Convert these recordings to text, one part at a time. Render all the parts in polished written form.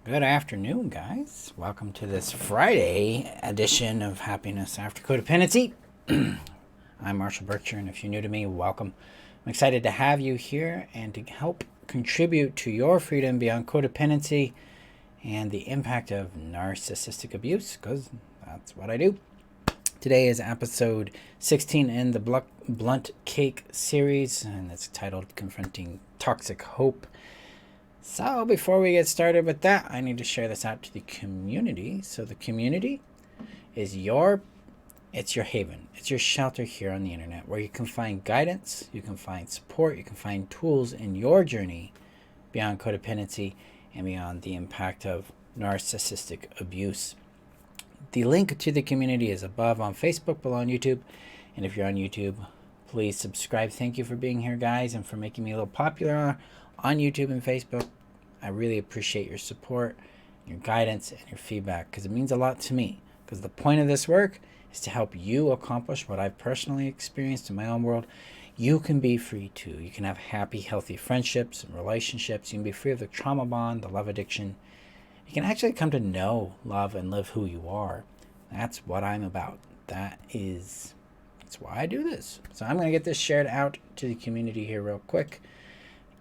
Good afternoon, guys. Welcome to this Friday edition of Happiness After Codependency. I'm Marshall Burtcher, and if you're new to me, welcome. I'm excited to have you here and to help contribute to your freedom beyond codependency and the impact of narcissistic abuse, because that's what I do. Today is episode 16 in the Blunt Cake series, and it's titled Confronting Toxic Hope. So before we get started with that, I need to share this out to the community. So the community is your haven. It's your shelter here on the internet where you can find guidance, you can find support, you can find tools in your journey beyond codependency and beyond the impact of narcissistic abuse. The link to the community is above on Facebook, below on YouTube. And if you're on YouTube, please subscribe. Thank you for being here, guys, and for making me a little popular on YouTube and Facebook. I really appreciate your support, your guidance, and your feedback, because it means a lot to me. Because the point of this work is to help you accomplish what I've personally experienced in my own world. You can be free too. You can have happy, healthy friendships and relationships. You can be free of the trauma bond, the love addiction. You can actually come to know, love, and live who you are. That's what I'm about. That's why I do this. So I'm going to get this shared out to the community here real quick.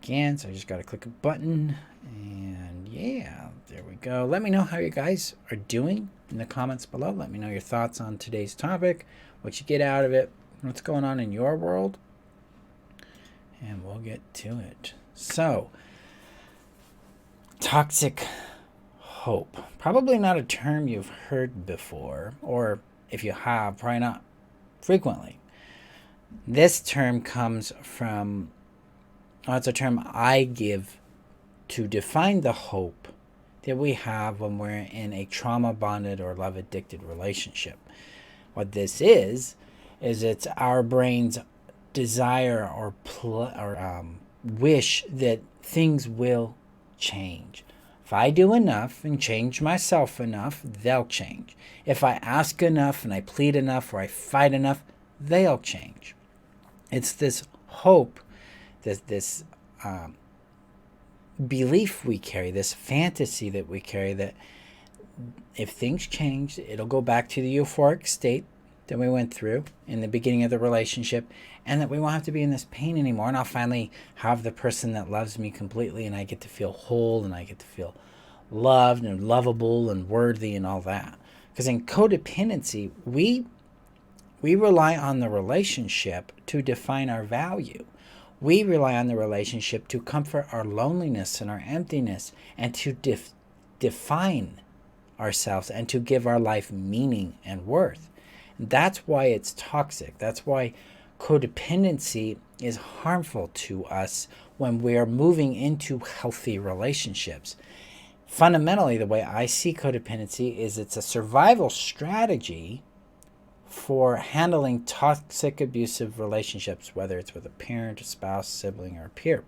Again, so I just got to click a button, and yeah, there we go. Let me know how you guys are doing in the comments below. Let me know your thoughts on today's topic, what you get out of it, what's going on in your world, and we'll get to it. So, toxic hope. Probably not a term you've heard before, or if you have, probably not frequently. This term comes from it's a term I give to define the hope that we have when we're in a trauma-bonded or love-addicted relationship. What this is it's our brain's desire or wish that things will change. If I do enough and change myself enough, they'll change. If I ask enough and I plead enough or I fight enough, they'll change. It's this hope, this belief we carry, this fantasy that we carry that if things change, it'll go back to the euphoric state that we went through in the beginning of the relationship, and that we won't have to be in this pain anymore, and I'll finally have the person that loves me completely, and I get to feel whole, and I get to feel loved and lovable and worthy and all that. Because in codependency, we rely on the relationship to define our value. We rely on the relationship to comfort our loneliness and our emptiness, and to define ourselves and to give our life meaning and worth. That's why it's toxic. That's why codependency is harmful to us when we are moving into healthy relationships. Fundamentally, the way I see codependency is it's a survival strategy for handling toxic, abusive relationships, whether it's with a parent, a spouse, sibling, or a peer.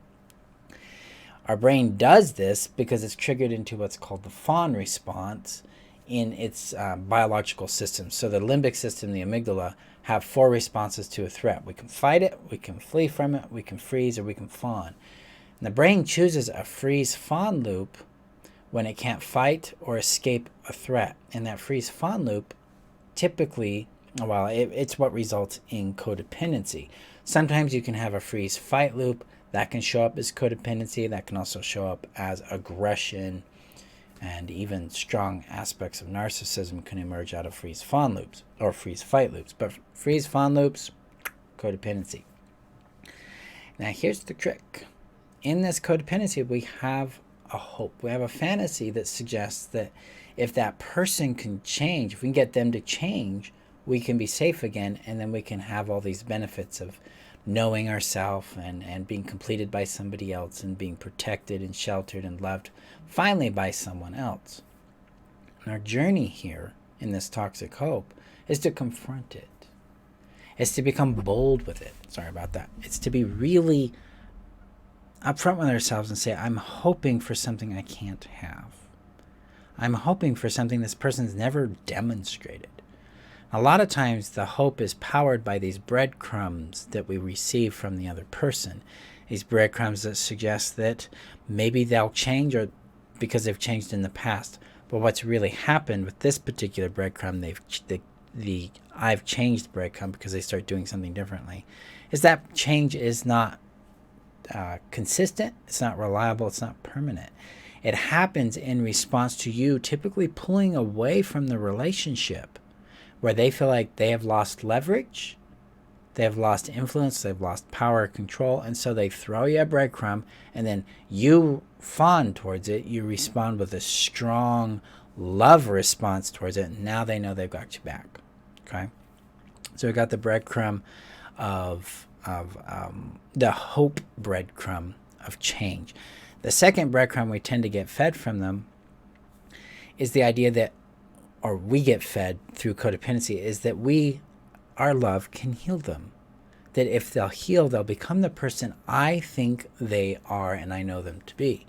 Our brain does this because it's triggered into what's called the fawn response in its biological system. So the limbic system, the amygdala, have 4 responses to a threat. We can fight it, we can flee from it, we can freeze, or we can fawn. And the brain chooses a freeze-fawn loop when it can't fight or escape a threat. And that freeze-fawn loop typically, it's what results in codependency. Sometimes you can have a freeze-fight loop. That can show up as codependency. That can also show up as aggression, and even strong aspects of narcissism can emerge out of freeze-fawn loops or freeze-fight loops. But freeze-fawn loops, codependency. Now here's the trick. In this codependency, we have a hope. We have a fantasy that suggests that if that person can change, if we can get them to change, we can be safe again, and then we can have all these benefits of knowing ourselves and being completed by somebody else and being protected and sheltered and loved finally by someone else. And our journey here in this toxic hope is to confront it. It's to become bold with it. Sorry about that. It's to be really upfront with ourselves and say, I'm hoping for something I can't have. I'm hoping for something this person's never demonstrated. A lot of times the hope is powered by these breadcrumbs that we receive from the other person. These breadcrumbs that suggest that maybe they'll change, or because they've changed in the past. But what's really happened with this particular breadcrumb, I've changed breadcrumb because they start doing something differently, is that change is not consistent, it's not reliable, it's not permanent. It happens in response to you typically pulling away from the relationship where they feel like they have lost leverage, they have lost influence, they've lost power, control, and so they throw you a breadcrumb, and then you fawn towards it. You respond with a strong love response towards it, and now they know they've got you back. Okay? So we got the breadcrumb of the hope breadcrumb of change. The second breadcrumb we tend to get fed from them is the idea that, or we get fed through codependency, is that our love can heal them. That if they'll heal, they'll become the person I think they are and I know them to be.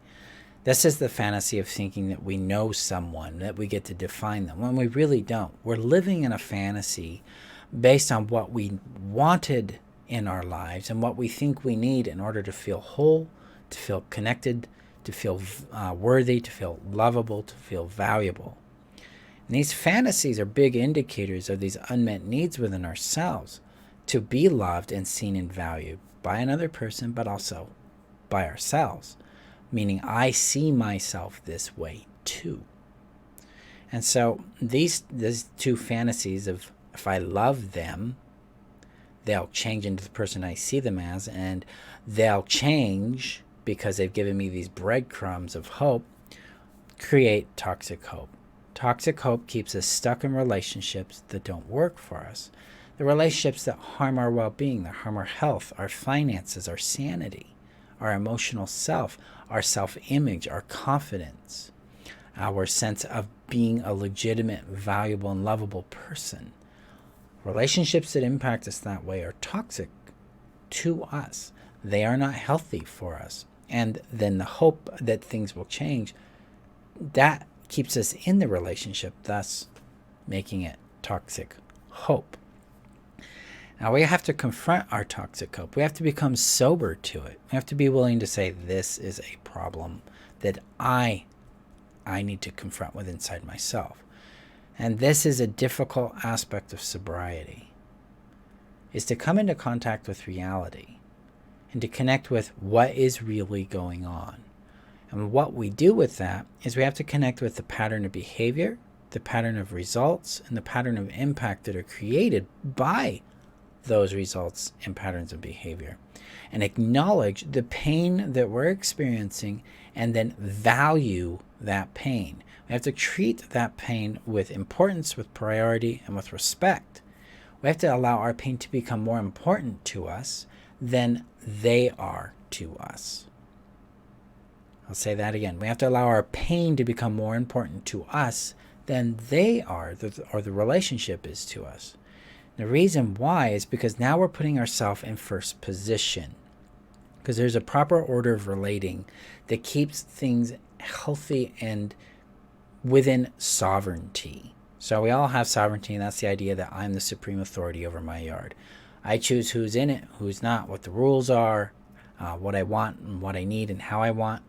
This is the fantasy of thinking that we know someone, that we get to define them, when we really don't. We're living in a fantasy based on what we wanted in our lives and what we think we need in order to feel whole, to feel connected, to feel worthy, to feel lovable, to feel valuable. And these fantasies are big indicators of these unmet needs within ourselves, to be loved and seen and valued by another person, but also by ourselves. Meaning I see myself this way too. And so these two fantasies of, if I love them, they'll change into the person I see them as, and they'll change because they've given me these breadcrumbs of hope, create toxic hope. Toxic hope keeps us stuck in relationships that don't work for us. The relationships that harm our well-being, that harm our health, our finances, our sanity, our emotional self, our self-image, our confidence, our sense of being a legitimate, valuable, and lovable person. Relationships that impact us that way are toxic to us. They are not healthy for us. And then the hope that things will change, that keeps us in the relationship, thus making it toxic hope. Now we have to confront our toxic hope. We have to become sober to it. We have to be willing to say, this is a problem that I need to confront with inside myself. And this is a difficult aspect of sobriety, is to come into contact with reality and to connect with what is really going on. And what we do with that is we have to connect with the pattern of behavior, the pattern of results, and the pattern of impact that are created by those results and patterns of behavior, and acknowledge the pain that we're experiencing and then value that pain. We have to treat that pain with importance, with priority, and with respect. We have to allow our pain to become more important to us than they are to us. I'll say that again. We have to allow our pain to become more important to us than they are, or the relationship is to us. The reason why is because now we're putting ourselves in first position, because there's a proper order of relating that keeps things healthy and within sovereignty. So we all have sovereignty, and that's the idea that I'm the supreme authority over my yard. I choose who's in it, who's not, what the rules are, what I want and what I need, and how I want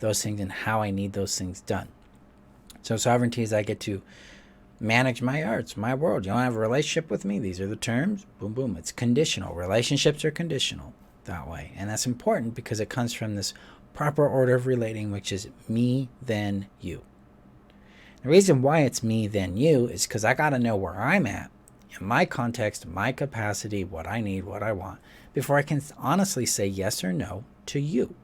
those things and how I need those things done. So sovereignty is I get to manage my yards, my world. You don't have a relationship with me, these are the terms, boom, boom. It's conditional. Relationships are conditional that way. And that's important because it comes from this proper order of relating, which is me, then you. The reason why it's me, then you is because I got to know where I'm at in my context, my capacity, what I need, what I want, before I can honestly say yes or no to you.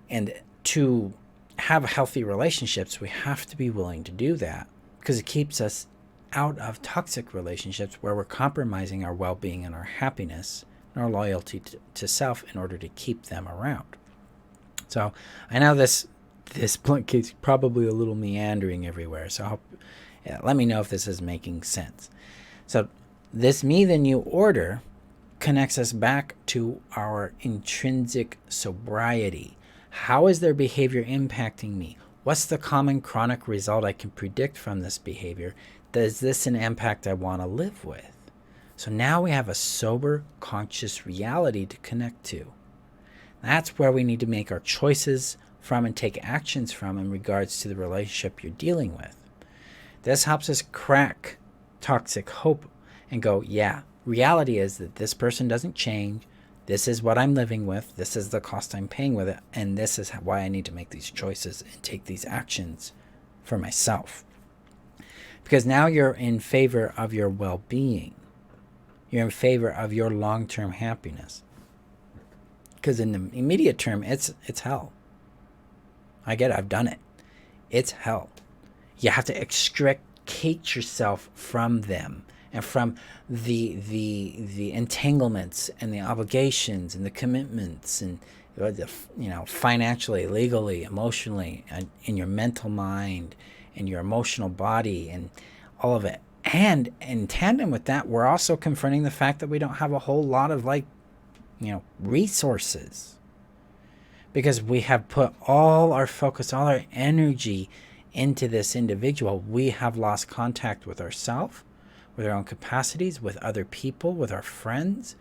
And to have healthy relationships, we have to be willing to do that, because it keeps us out of toxic relationships where we're compromising our well-being and our happiness and our loyalty to self in order to keep them around. So I know this blunt case's probably a little meandering everywhere, so let me know if this is making sense. So this me then you order connects us back to our intrinsic sobriety. How is their behavior impacting me? What's the common chronic result I can predict from this behavior? Is this an impact I want to live with? So now we have a sober, conscious reality to connect to. That's where we need to make our choices from and take actions from in regards to the relationship you're dealing with. This helps us crack toxic hope and go, yeah, reality is that this person doesn't change. This is what I'm living with. This is the cost I'm paying with it. And this is why I need to make these choices and take these actions for myself. Because now you're in favor of your well-being. You're in favor of your long-term happiness. Because in the immediate term, it's hell. I get it. I've done it. It's hell. You have to extricate yourself from them and from the entanglements and the obligations and the commitments and financially, legally, emotionally, and in your mental mind and your emotional body and all of it. And in tandem with that, we're also confronting the fact that we don't have a whole lot of resources, because we have put all our focus, all our energy into this individual. We have lost contact with ourselves, with our own capacities, with other people, with our friends,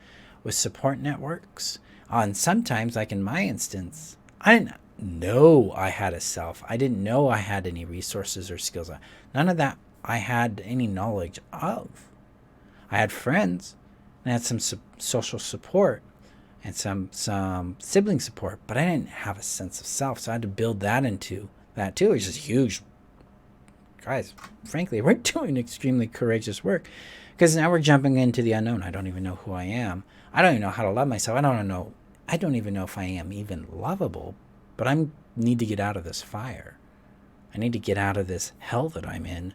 with support networks. And sometimes, like in my instance, I didn't know I had a self. I didn't know I had any resources or skills. None of that I had any knowledge of. I had friends, and I had some social support and some sibling support, but I didn't have a sense of self. So I had to build that into that too. It's just huge. Guys, frankly, we're doing extremely courageous work, because now we're jumping into the unknown. I don't even know who I am. I don't even know how to love myself. I don't even know if I am even lovable, but I need to get out of this fire. I need to get out of this hell that I'm in.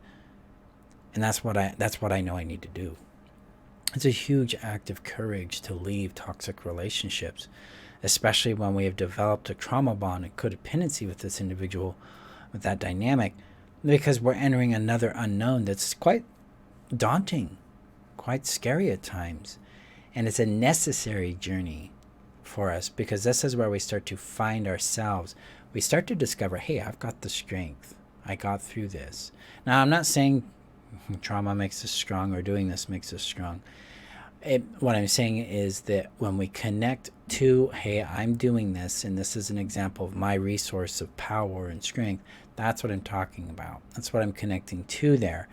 And that's what I know I need to do. It's a huge act of courage to leave toxic relationships, especially when we have developed a trauma bond and codependency with this individual, with that dynamic, because we're entering another unknown that's quite daunting, quite scary at times. And it's a necessary journey for us, because this is where we start to find ourselves. We start to discover, hey, I've got the strength. I got through this. Now, I'm not saying trauma makes us strong or doing this makes us strong. What I'm saying is that when we connect to, hey, I'm doing this, and this is an example of my resource of power and strength, that's what I'm talking about. That's what I'm connecting to there.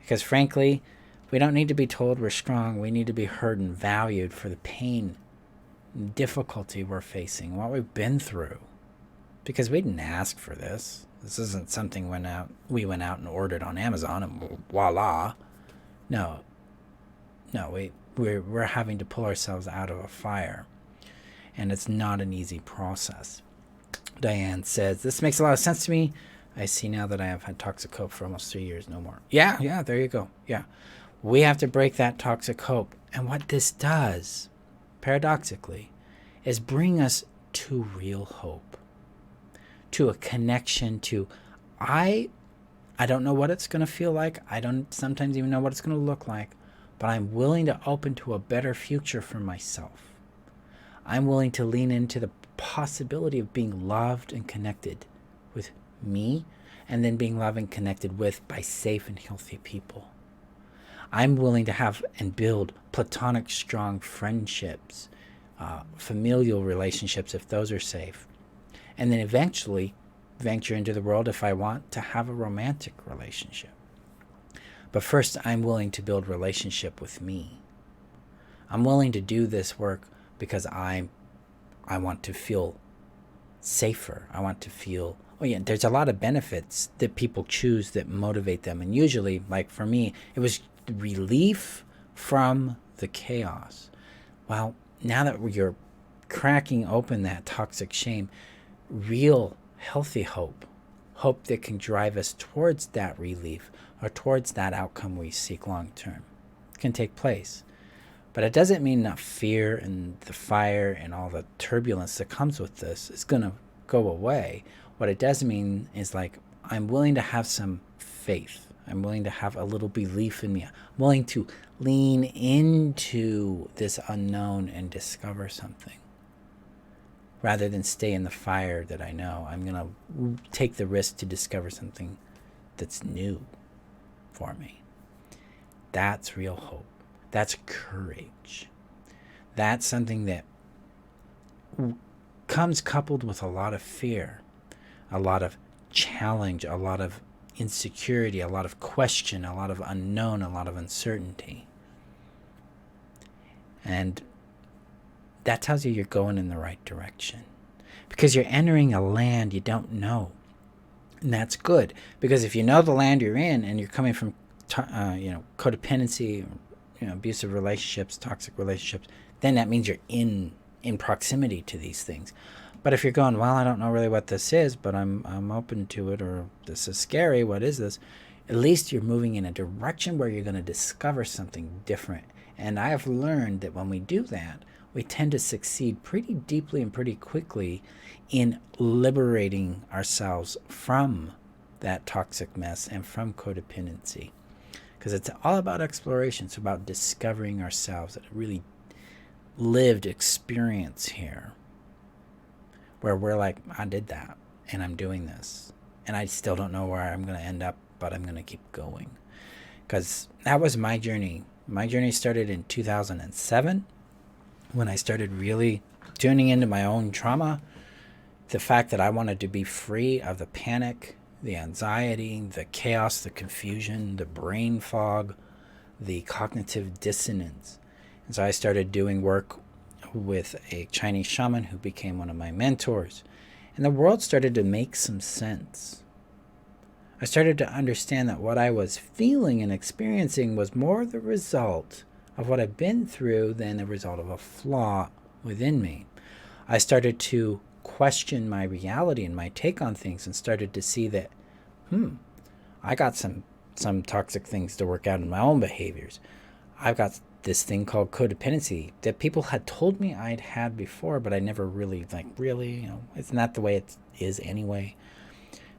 Because frankly, we don't need to be told we're strong. We need to be heard and valued for the pain and difficulty we're facing, what we've been through. Because we didn't ask for this. This isn't something we went out and ordered on Amazon and voila. No, we're having to pull ourselves out of a fire, and it's not an easy process. Diane says, this makes a lot of sense to me. I see now that I have had toxic hope for almost 3 years, no more. Yeah, there you go. Yeah, we have to break that toxic hope. And what this does, paradoxically, is bring us to real hope, to a connection to, I don't know what it's going to feel like. I don't sometimes even know what it's going to look like, but I'm willing to open to a better future for myself. I'm willing to lean into the possibility of being loved and connected with me, and then being loved and connected with by safe and healthy people. I'm willing to have and build platonic, strong friendships, familial relationships if those are safe, and then eventually venture into the world if I want to have a romantic relationship. But first, I'm willing to build relationship with me. I'm willing to do this work because I want to feel safer. I want to feel, there's a lot of benefits that people choose that motivate them. And usually, like for me, it was relief from the chaos. Well, now that you're cracking open that toxic shame, real healthy hope that can drive us towards that relief or towards that outcome we seek long term, can take place. But it doesn't mean that fear and the fire and all the turbulence that comes with this is going to go away. What it does mean is, like, I'm willing to have some faith. I'm willing to have a little belief in me. I'm willing to lean into this unknown and discover something. Rather than stay in the fire that I know, I'm going to take the risk to discover something that's new for me. That's real hope. That's courage. That's something that comes coupled with a lot of fear. a lot of challenge, a lot of insecurity, a lot of question, a lot of unknown, a lot of uncertainty. And that tells you you're going in the right direction, because you're entering a land you don't know. And that's good, because if you know the land you're in and you're coming from codependency, abusive relationships, toxic relationships, then that means you're in proximity to these things. But if you're going, well, I don't know really what this is, but I'm open to it, or this is scary, what is this? At least you're moving in a direction where you're going to discover something different. And I have learned that when we do that, we tend to succeed pretty deeply and pretty quickly in liberating ourselves from that toxic mess and from codependency. Because it's all about exploration. It's about discovering ourselves, a really lived experience here, where we're like, I did that, and I'm doing this, and I still don't know where I'm going to end up, but I'm going to keep going. Because that was my journey. My journey started in 2007, when I started really tuning into my own trauma, the fact that I wanted to be free of the panic, the anxiety, the chaos, the confusion, the brain fog, the cognitive dissonance. And so I started doing work with a Chinese shaman who became one of my mentors. And the world started to make some sense. I started to understand that what I was feeling and experiencing was more the result of what I've been through than the result of a flaw within me. I started to question my reality and my take on things, and started to see that, I got some toxic things to work out in my own behaviors. I've got this thing called codependency that people had told me I'd had before, but I never really, it's not the way it is anyway.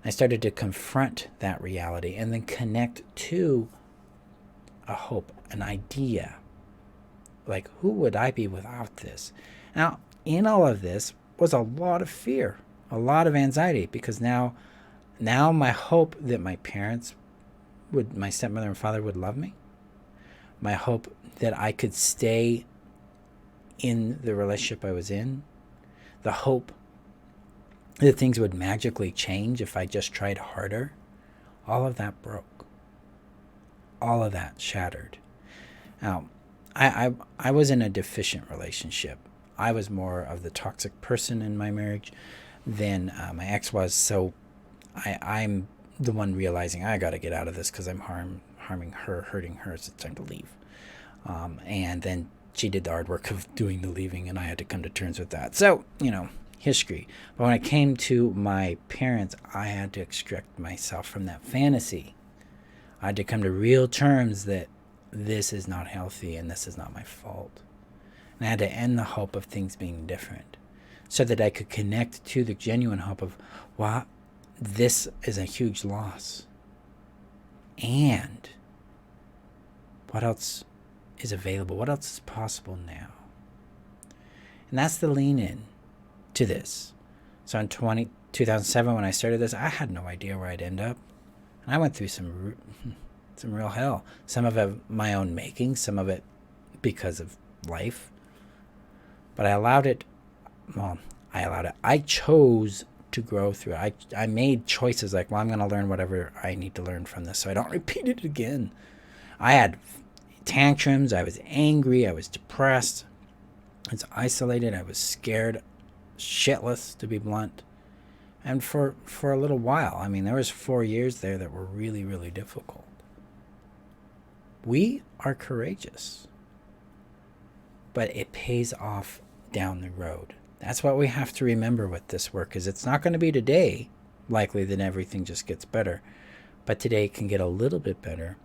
I started to confront that reality and then connect to a hope, an idea. Like, who would I be without this? Now, in all of this was a lot of fear, a lot of anxiety, because now my hope that my parents my stepmother and father would love me, my hope that I could stay in the relationship I was in, the hope that things would magically change if I just tried harder, all of that broke. All of that shattered. Now, I was in a deficient relationship. I was more of the toxic person in my marriage than my ex was, so I'm the one realizing I got to get out of this because I'm harming her, hurting her, so it's time to leave. And then she did the hard work of doing the leaving, and I had to come to terms with that. So, history. But when it came to my parents, I had to extract myself from that fantasy. I had to come to real terms that this is not healthy and this is not my fault. And I had to end the hope of things being different so that I could connect to the genuine hope of, wow, this is a huge loss. And what else is available? What else is possible now? And that's the lean in to this. So in 2007, when I started this, I had no idea where I'd end up. And I went through some real hell. Some of it my own making, some of it because of life. But I allowed it. I chose to grow through it. I made choices like, well, I'm going to learn whatever I need to learn from this so I don't repeat it again. I had tantrums. I was angry. I was depressed. I was isolated. I was scared shitless, to be blunt. And for a little while, there was 4 years there that were really, really difficult. We are courageous, but it pays off down the road. That's what we have to remember with this work, is it's not going to be today, likely, that everything just gets better. But today can get a little bit better.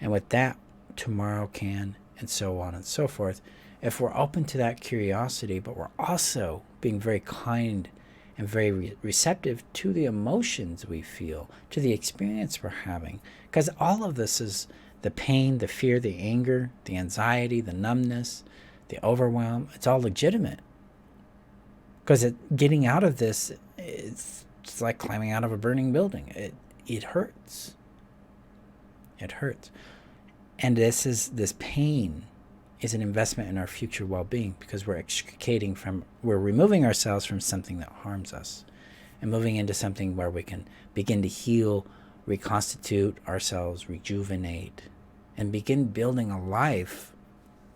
And with that, tomorrow can, and so on and so forth. If we're open to that curiosity, but we're also being very kind and very receptive to the emotions we feel, to the experience we're having. Because all of this is the pain, the fear, the anger, the anxiety, the numbness, the overwhelm. It's all legitimate. Because getting out of this, it's like climbing out of a burning building. It hurts. It hurts. And this pain is an investment in our future well-being, because we're removing ourselves from something that harms us. and moving into something where we can begin to heal, reconstitute ourselves, rejuvenate, and begin building a life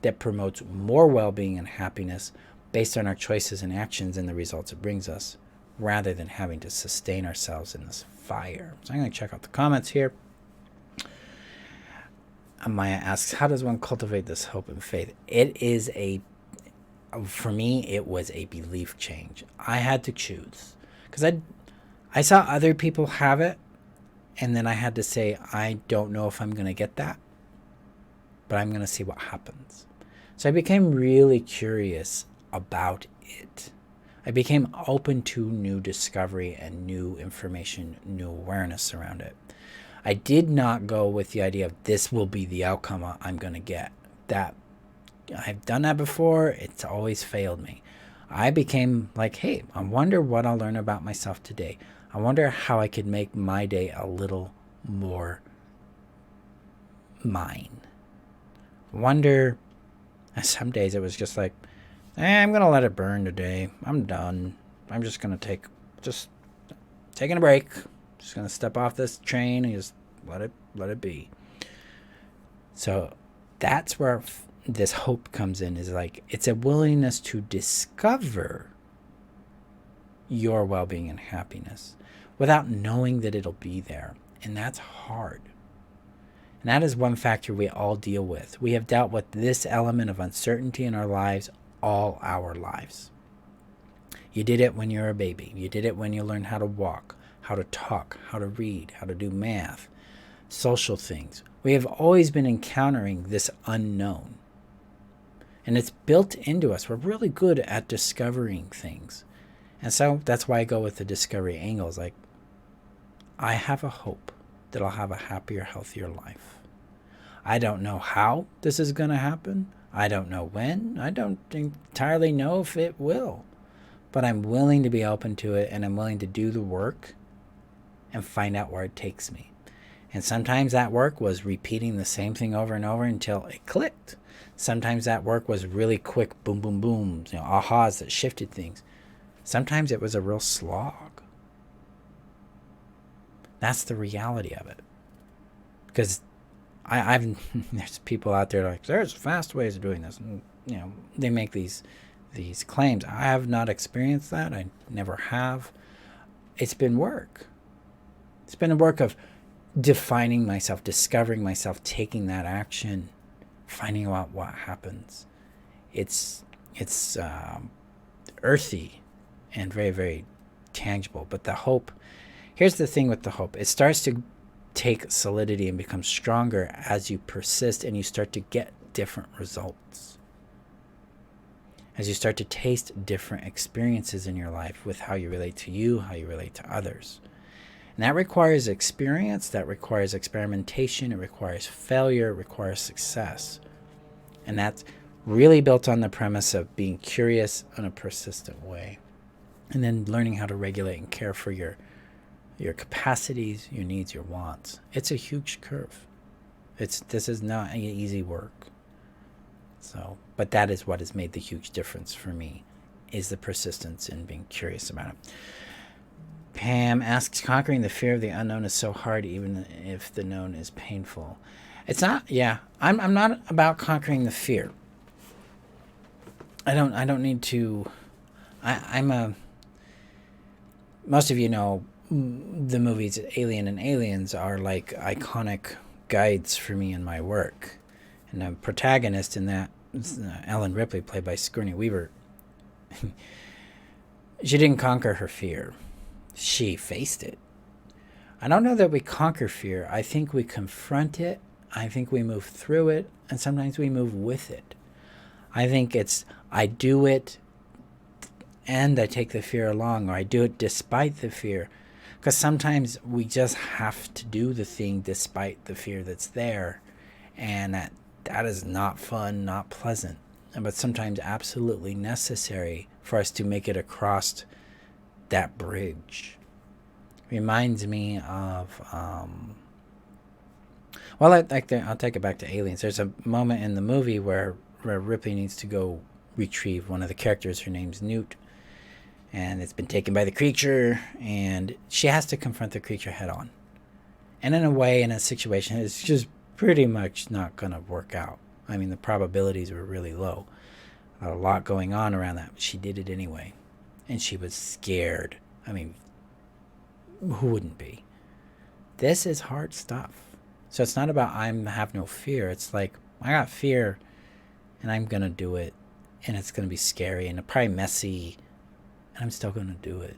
that promotes more well-being and happiness based on our choices and actions and the results it brings us, rather than having to sustain ourselves in this fire. So I'm going to check out the comments here. Maya asks, how does one cultivate this hope and faith? For me, it was a belief change. I had to choose because I saw other people have it, and then I had to say, I don't know if I'm going to get that, but I'm going to see what happens. So I became really curious about it. I became open to new discovery and new information, new awareness around it. I did not go with the idea of this will be the outcome I'm going to get. That I've done that before. It's always failed me. I became like, hey, I wonder what I'll learn about myself today. I wonder how I could make my day a little more mine. Wonder, some days it was just like, I'm going to let it burn today. I'm done. I'm just going to taking a break. Just going to step off this train and just let it be. So that's where this hope comes in, is like, it's a willingness to discover your well-being and happiness without knowing that it'll be there. And that's hard. And that is one factor we all deal with. We have dealt with this element of uncertainty in our lives all our lives. You did it when you were a baby. You did it when you learned how to walk, how to talk, how to read, how to do math, social things. We have always been encountering this unknown. And it's built into us. We're really good at discovering things. And so that's why I go with the discovery angles. Like, I have a hope that I'll have a happier, healthier life. I don't know how this is going to happen. I don't know when. I don't entirely know if it will. But I'm willing to be open to it, and I'm willing to do the work and find out where it takes me. And sometimes that work was repeating the same thing over and over until it clicked. Sometimes that work was really quick, boom, boom, boom, ahas that shifted things. Sometimes it was a real slog. That's the reality of it. Because there's people out there like, there's fast ways of doing this. And, they make these claims. I have not experienced that. I never have. It's been work. It's been a work of defining myself, discovering myself, taking that action, finding out what happens. It's earthy and very, very tangible. But the hope, here's the thing with the hope. It starts to take solidity and become stronger as you persist and you start to get different results. As you start to taste different experiences in your life with how you relate to you, how you relate to others. And that requires experience, that requires experimentation, it requires failure, it requires success. And that's really built on the premise of being curious in a persistent way. And then learning how to regulate and care for your capacities, your needs, your wants. It's a huge curve. This is not easy work. So, but that is what has made the huge difference for me, is the persistence in being curious about it. Pam asks, conquering the fear of the unknown is so hard, even if the known is painful. It's not. Yeah, I'm not about conquering the fear. I don't need to. Most of you know the movies Alien and Aliens are like iconic guides for me in my work. And the protagonist in that, Ellen Ripley, played by Sigourney Weaver, she didn't conquer her fear. She faced it. I don't know that we conquer fear. I think we confront it. I think we move through it. And sometimes we move with it. I think it's, I do it and I take the fear along, or I do it despite the fear. Because sometimes we just have to do the thing despite the fear that's there. And that is not fun, not pleasant. But sometimes absolutely necessary for us to make it across that bridge. Reminds me of, I'll take it back to Aliens. There's a moment in the movie where Ripley needs to go retrieve one of the characters. Her name's Newt. and it's been taken by the creature, and she has to confront the creature head on. And in a way, in a situation, it's just pretty much not going to work out. I mean, the probabilities were really low. A lot going on around that. But she did it anyway. And she was scared. I mean, who wouldn't be? This is hard stuff. So it's not about I have no fear. It's like, I got fear, and I'm going to do it. And it's going to be scary and probably messy. And I'm still going to do it.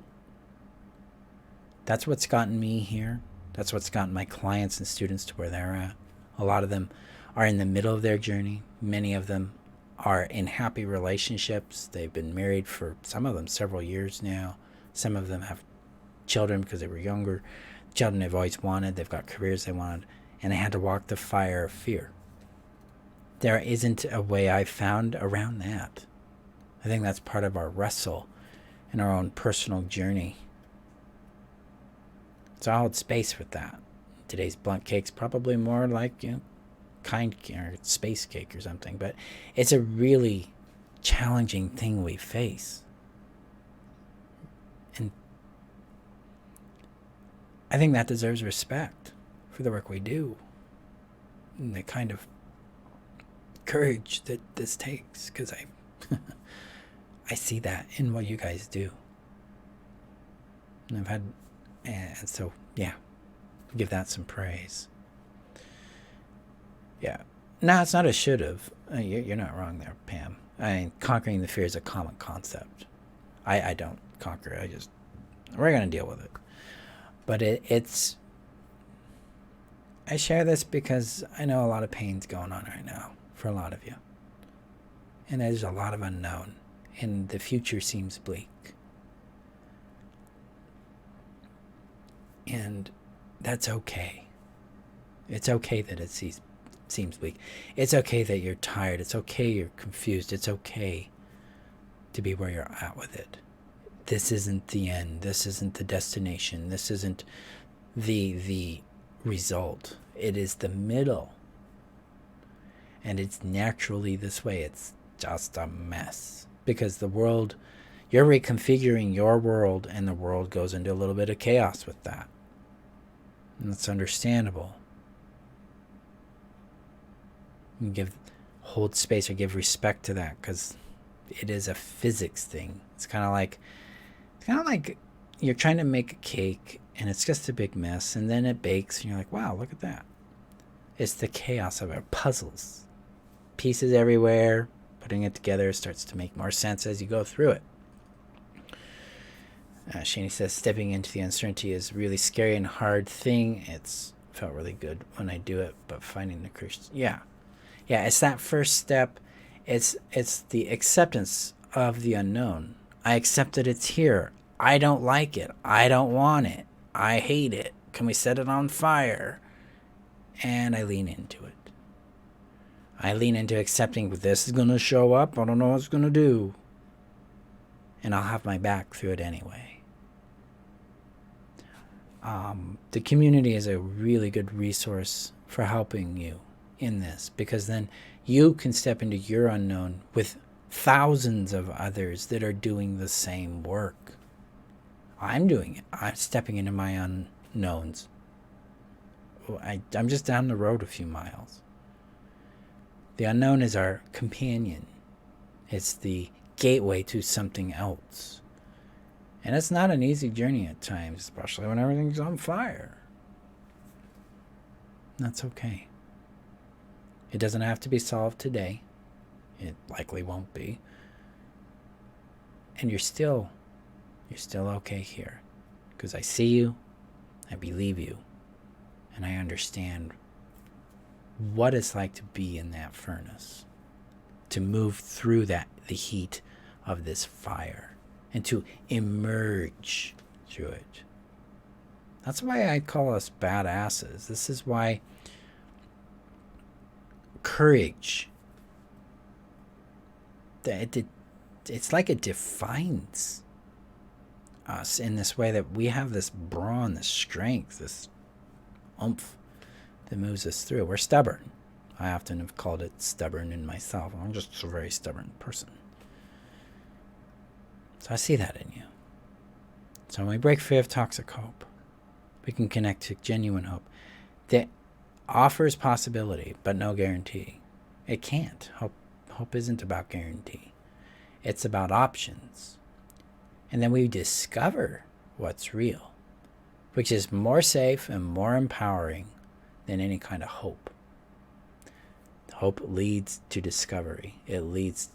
That's what's gotten me here. That's what's gotten my clients and students to where they're at. A lot of them are in the middle of their journey. Many of them are in happy relationships. They've been married for, some of them, several years now. Some of them have children because they were younger. Children they've always wanted. They've got careers they wanted. And they had to walk the fire of fear. There isn't a way I've found around that. I think that's part of our wrestle in our own personal journey. So I'll hold space with that. Today's blunt cake's probably more like, kind or space cake or something, but it's a really challenging thing we face. And I think that deserves respect for the work we do and the kind of courage that this takes, because I see that in what you guys do. And so, yeah, give that some praise. Yeah. No, it's not a should have. You're not wrong there, Pam. I mean, conquering the fear is a common concept. I don't conquer it. We're going to deal with it. But it's, I share this because I know a lot of pain's going on right now for a lot of you. And there's a lot of unknown. And the future seems bleak. And that's okay. It's okay that it seems bleak. It's okay that you're tired. It's okay you're confused. It's okay to be where you're at with it. This isn't the end. This isn't the destination. This isn't the result. It is the middle. And it's naturally this way. It's just a mess. Because the world, you're reconfiguring your world, and the world goes into a little bit of chaos with that. And it's understandable. You hold space or give respect to that, because it is a physics thing. It's kind of like you're trying to make a cake and it's just a big mess, and then it bakes and you're like, wow, look at that. It's the chaos of our puzzles. Pieces everywhere, putting it together starts to make more sense as you go through it. Shani says, stepping into the uncertainty is a really scary and hard thing. It's felt really good when I do it, but finding the Christian, yeah, it's that first step. It's the acceptance of the unknown. I accept that it's here. I don't like it. I don't want it. I hate it. Can we set it on fire? And I lean into it. I lean into accepting this is going to show up. I don't know what it's going to do. And I'll have my back through it anyway. The community is a really good resource for helping you in this, because then you can step into your unknown with thousands of others that are doing the same work. I'm doing it. I'm stepping into my unknowns. I'm just down the road a few miles. The unknown is our companion. It's the gateway to something else. And it's not an easy journey at times, especially when everything's on fire. That's okay. It doesn't have to be solved today. It likely won't be. And you're still okay here. Because I see you, I believe you, and I understand what it's like to be in that furnace. To move through the heat of this fire. And to emerge through it. That's why I call us badasses. This is why courage, it's like it defines us in this way, that we have this brawn, this strength, this oomph that moves us through. We're stubborn. I often have called it stubborn in myself. I'm just a very stubborn person. So I see that in you. So when we break free of toxic hope, we can connect to genuine hope that offers possibility, but no guarantee. It can't. Hope isn't about guarantee. It's about options. And then we discover what's real, which is more safe and more empowering than any kind of hope. Hope leads to discovery. It leads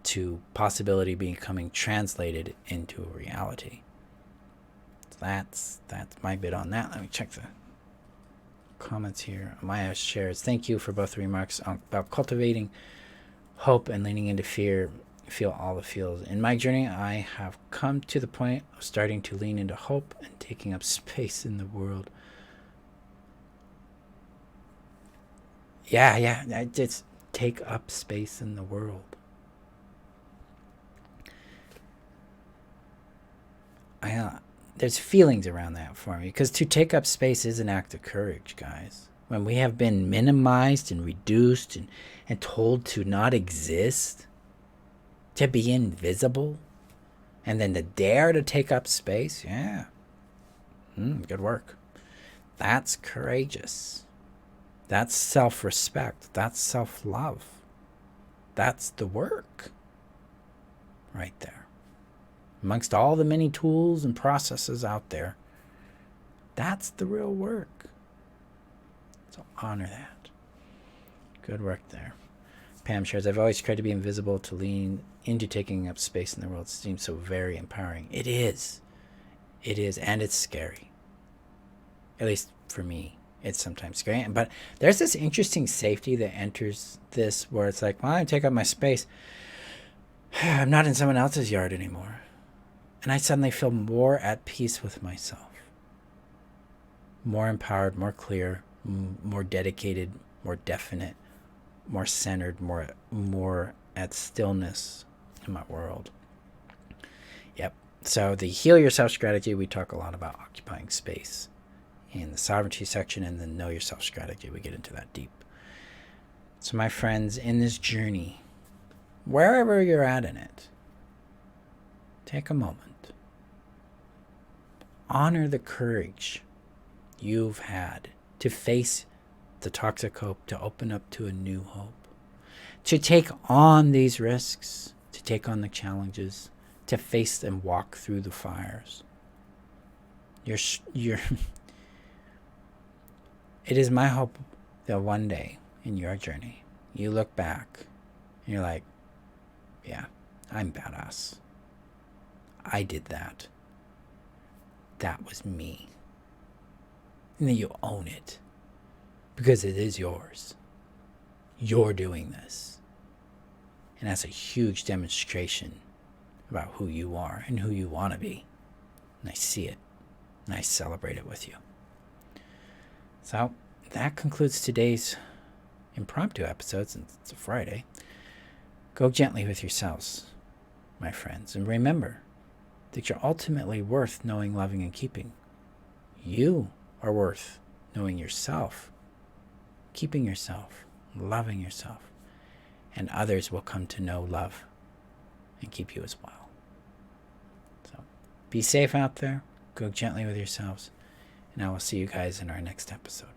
to possibility becoming translated into a reality. So that's my bit on that. Let me check the comments here. Maya shares, thank you for both the remarks about cultivating hope and leaning into fear. Feel all the feels. In my journey, I have come to the point of starting to lean into hope and taking up space in the world. Yeah, just take up space in the world. There's feelings around that for me, because to take up space is an act of courage, guys. When we have been minimized and reduced and told to not exist, to be invisible, and then to dare to take up space, yeah. Good work. That's courageous. That's self-respect. That's self-love. That's the work right there. Amongst all the many tools and processes out there, that's the real work. So honor that. Good work there. Pam shares, I've always tried to be invisible, to lean into taking up space in the world. It seems so very empowering. It is. It is, and it's scary. At least for me, it's sometimes scary. But there's this interesting safety that enters this, where it's like, well, I take up my space. I'm not in someone else's yard anymore. And I suddenly feel more at peace with myself. More empowered, more clear, more dedicated, more definite, more centered, more at stillness in my world. Yep. So the Heal Yourself strategy, we talk a lot about occupying space. In the sovereignty section and the Know Yourself strategy, we get into that deep. So my friends, in this journey, wherever you're at in it, take a moment. Honor the courage you've had to face the toxic hope, to open up to a new hope, to take on these risks, to take on the challenges, to face and walk through the fires. It is my hope that one day in your journey, you look back and you're like, yeah, I'm badass. I did that. That was me. And then you own it, because it is yours. You're doing this. And that's a huge demonstration about who you are and who you want to be. And I see it. And I celebrate it with you. So that concludes today's impromptu episode, since it's a Friday. Go gently with yourselves, my friends. And remember that you're ultimately worth knowing, loving, and keeping. You are worth knowing yourself, keeping yourself, loving yourself. And others will come to know, love, and keep you as well. So be safe out there. Go gently with yourselves. And I will see you guys in our next episode.